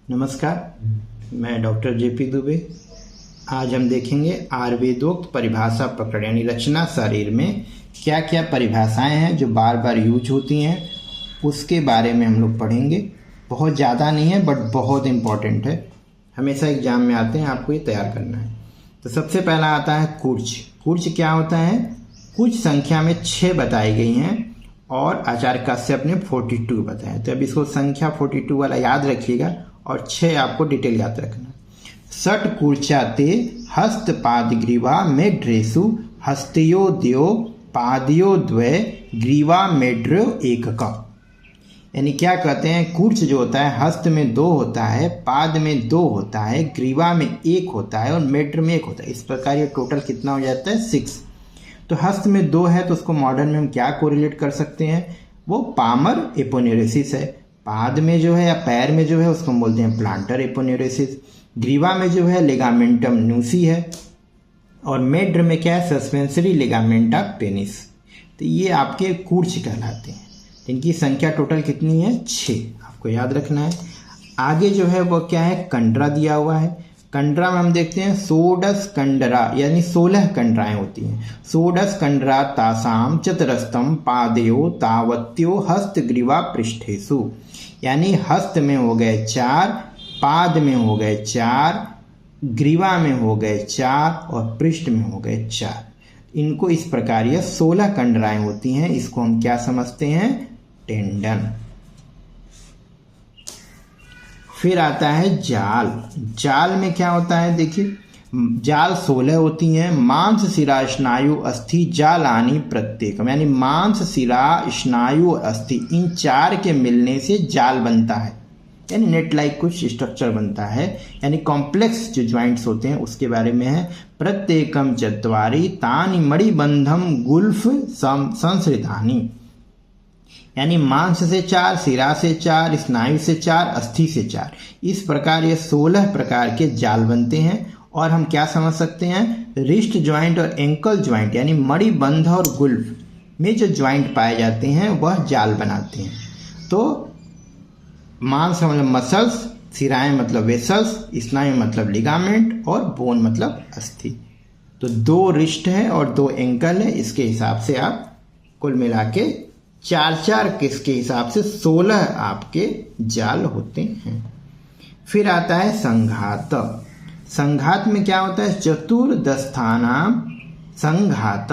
नमस्कार, मैं doctor JP Dubey. आज हम देखेंगे आयुर्वेदोक्त परिभाषा प्रकरण यानी रचना शरीर में क्या क्या परिभाषाएं हैं जो बार बार यूज होती हैं, उसके बारे में हम लोग पढ़ेंगे। बहुत ज़्यादा नहीं है बट बहुत इम्पॉर्टेंट है, हमेशा एग्जाम में आते हैं, आपको ये तैयार करना है। तो सबसे पहला आता है कूर्च। कूर्च क्या होता है? कुछ संख्या में 6 बताई गई हैं और आचार्य कश्यप ने 42 बताया। तो अब इसको संख्या 42 वाला याद रखिएगा और 6 आपको डिटेल याद रखना। षट कूर्चा ते हस्त पाद ग्रीवा मेड्रेसु हस्तयो द्यो पादयो द्वय ग्रीवा मेड्र एक का। यानी क्या कहते हैं? कूर्च जो होता है हस्त में 2 होता है, पाद में 2 होता है, ग्रीवा में 1 होता है और मेड्र में 1 होता है। इस प्रकार ये टोटल कितना हो जाता है? 6। तो हस्त में 2 है तो उसको मॉडर्न में हम क्या कोरिलेट कर सकते हैं? वो पामर एपोनेरेसिस है। पाद में जो है या पैर में जो है उसको हम बोलते हैं प्लांटर एपोनेरेसिस। ग्रीवा में जो है लिगामेंटम न्यूसी है और मेड्र में क्या है? Suspensory ligamenta penis. तो ये आपके कूर्च कहलाते हैं। इनकी संख्या टोटल कितनी है? 6, आपको याद रखना है। आगे जो है वो क्या है? कंडरा दिया हुआ है। कंडरा में हम देखते हैं सोडस कंडरा यानी 16 कंडराएं होती हैं। सोडस कंडरा तासाम चतरस्तम पादयो तावत्यो हस्त ग्रीवा पृष्ठेसु। यानी हस्त में हो गए 4, पाद में हो गए 4, ग्रीवा में हो गए 4 और पृष्ठ में हो गए 4। इनको इस प्रकार ये 16 कंडराएं होती हैं। इसको हम क्या समझते हैं? टेंडन। फिर आता है जाल। जाल में क्या होता है? देखिए, जाल 16 होती हैं। मांस शिरा स्नायु अस्थि जालानी प्रत्येकम। यानी मांस शिरा स्नायु अस्थि इन 4 के मिलने से जाल बनता है, यानी नेट लाइक कुछ स्ट्रक्चर बनता है। यानी कॉम्प्लेक्स जो ज्वाइंट्स होते हैं उसके बारे में है। प्रत्येकम चत्वारि तानि मणिबंधम गुल्फ संसृतानि। यानी मांस से 4, शिरा से 4, स्नायु से 4, अस्थि से 4। इस प्रकार ये 16 प्रकार के जाल बनते हैं। और हम क्या समझ सकते हैं? रिस्ट ज्वाइंट और एंकल ज्वाइंट यानी मणिबंध और गुल्फ में जो ज्वाइंट पाए जाते हैं वह जाल बनाते हैं। तो मांस मतलब मसल्स, शिराएं मतलब वेसल्स, स्नायु मतलब लिगामेंट और बोन मतलब अस्थि। तो 2 रिस्ट है और 2 एंकल है। इसके हिसाब से आप कुल मिला के 4 किसके हिसाब से 16 आपके जाल होते हैं। फिर आता है संघात। संघात में क्या होता है? चतुर्दस्थानाम संघात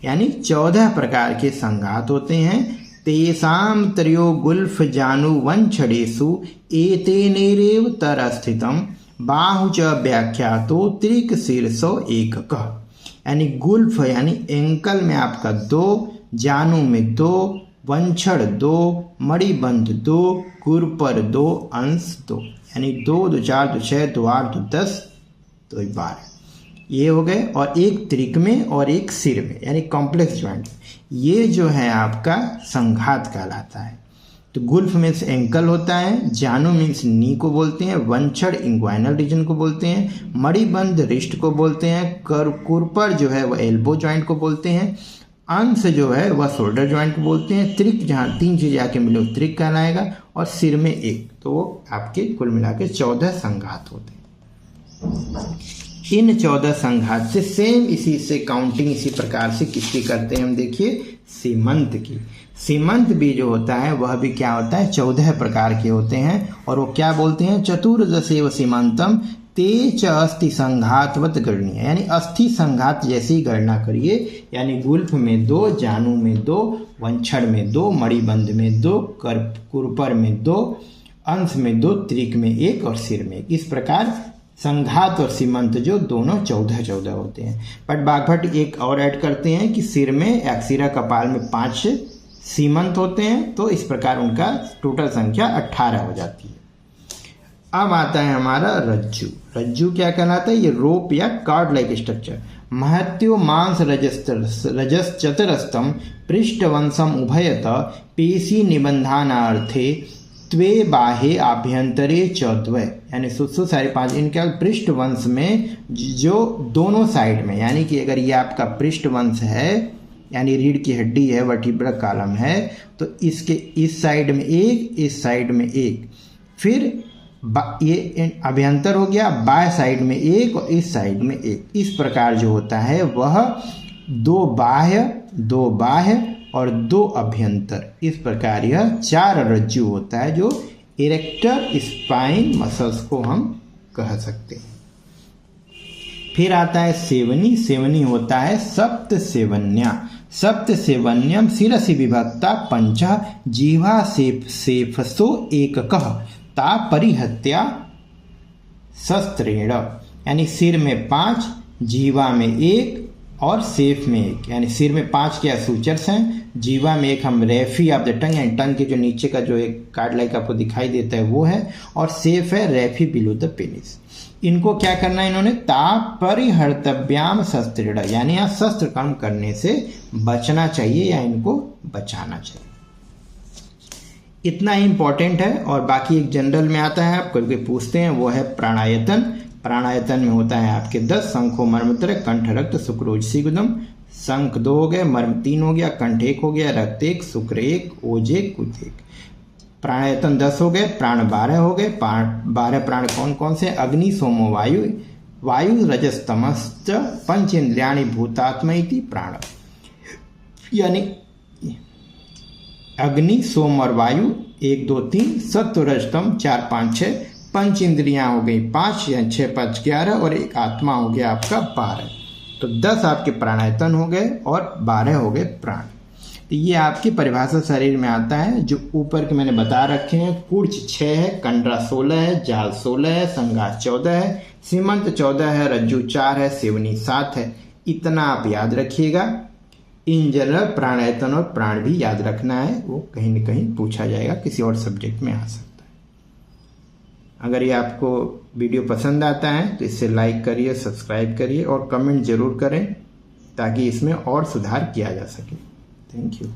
यानी 14 प्रकार के संघात होते हैं। तेषाम त्रयो गुल्फ जानु वंछडेषु एतेनेरेव तरस्थितम बाहु च व्याख्यातो त्रिक शीर्षो एककः। यानी गुल्फ यानी एंकल में आपका 2, जानू में 2, वंछड़ 2, मणिबंध 2, गुरपर 2, अंश 2। यानी 2, 2, 4, 2, 6, 2, 8, 2, 10, 2, 12 ये हो गए। और एक त्रिक में और एक सिर में यानी कॉम्प्लेक्स ज्वाइंट। ये जो है आपका संघात कहलाता है। तो गुल्फ मीन्स एंकल होता है, जानू मीन्स नी को बोलते हैं, वंछड़ इंग्वाइनल रीजन को बोलते हैं, मणिबंध रिस्ट को बोलते हैं, कुरपर जो है वह एल्बो ज्वाइंट को बोलते हैं, अंश जो है वह शोल्डर ज्वाइंट को बोलते हैं, त्रिक जहाँ 3 चीज आके मिले त्रिक कहलाएगा और सिर में 1। तो वो आपके कुल मिला के 14 संघात होते हैं। इन 14 संघात से सेम इसी से काउंटिंग इसी प्रकार से किसकी करते हैं हम? देखिए सीमंत की। सीमंत भी जो होता है वह भी क्या होता है? 14 प्रकार के होते हैं और वो क्या बोलते हैं? चतुर्दशेव सीमंतम तेज अस्थि संघातवत गणनीय। यानी अस्थि संघात जैसी गणना करिए। यानी गुल्फ में 2, जानू में 2, वंछड़ में 2, मणिबंध में 2, कुरपर में 2, अंश में 2, त्रिक में 1 और सिर में 1। इस प्रकार संघात और सीमंत जो दोनों 14 होते हैं। बट बागभट्ट एक और ऐड करते हैं कि सिर में एक्सिरा कपाल में 5 सीमंत होते हैं। तो इस प्रकार उनका टोटल संख्या 18 हो जाती है। अब आता है हमारा रज्जु। रज्जु क्या कहलाता है? ये रोप या कार्ड लाइक स्ट्रक्चर। महत्यो मांस रजस चतरस्तम पृष्ठवंशम उभयत पेशी निबंधनार्थे त्वे बाहे आभ्यंतरे चौद्वय। यानी सुसु 5.5 इनके पृष्ठवंश में जो दोनों साइड में, यानी कि अगर ये आपका पृष्ठवंश है यानी रीढ़ की हड्डी है, वर्टिब्रल कॉलम है, तो इसके इस साइड में 1, इस साइड में 1, फिर ये अभ्यंतर हो गया, बाएं साइड में एक और इस साइड में एक। इस प्रकार जो होता है वह दो बाह्य और दो अभ्यंतर, इस प्रकार यह 4 रज्जु होता है जो इरेक्टर स्पाइन मसल्स को हम कह सकते हैं। फिर आता है सेवनी। सेवनी होता है सप्त सेवन्यम शिरसि विभक्ता पंच जीवा सेफसो एककः ता परिहत्या शस्त्रेण, यानी सिर में 5, जीवा में 1 और सेफ में 1। यानी सिर में 5 क्या सूचर्स हैं, जीवा में 1 हम रेफी ऑफ द टंग, यानी टंग के जो नीचे का जो एक कार्ड लाइक आपको दिखाई देता है वो है, और सेफ है रेफी बिलो द पेनिस। इनको क्या करना है इन्होंने, तापरिहर्तव्याम शस्त्रेण, यानी यहाँ शस्त्र कर्म करने से बचना चाहिए या इनको बचाना चाहिए। इतना ही इंपॉर्टेंट है। और बाकी एक जनरल में आता है, आप कभी पूछते हैं, वो है प्राणायतन। प्राणायतन में होता है आपके 10 शंखो मर्मत्र कंठ रक्त शुक्रोजसी गुदम। शंख 2 हो गए, मर्म 3 हो गया, कंठ 1 हो गया, रक्त 1, शुक्र 1, ओज 1, कुत 1। प्राणायतन 10 हो गए, प्राण 12 हो गए। 12 प्राण कौन कौन से, अग्नि सोमो वायु, वायु रजस तमश्च पंच इंद्रियाणि भूतात्मा इति प्राण, यानी अग्नि सोम और वायु 1 2 3, सत्व रजतम 4 5 6, पंच इंद्रियां हो गई 5 या 6 5 11, और एक आत्मा हो गया आपका 12। तो 10 आपके प्राणायतन हो गए और 12 हो गए प्राण। तो ये आपकी परिभाषा शरीर में आता है। जो ऊपर के मैंने बता रखे हैं, कुर्च 6 है, कंडरा 16 है, जाल 16 है, संगास 14 है, सीमंत 14 है, रज्जु 4 है, सेवनी 7 है। इतना आप याद रखिएगा। इन जनरल प्राणायतन और प्राण भी याद रखना है, वो कहीं न कहीं पूछा जाएगा, किसी और सब्जेक्ट में आ सकता है। अगर ये आपको वीडियो पसंद आता है तो इसे लाइक करिए, सब्सक्राइब करिए और कमेंट जरूर करें ताकि इसमें और सुधार किया जा सके। Thank you.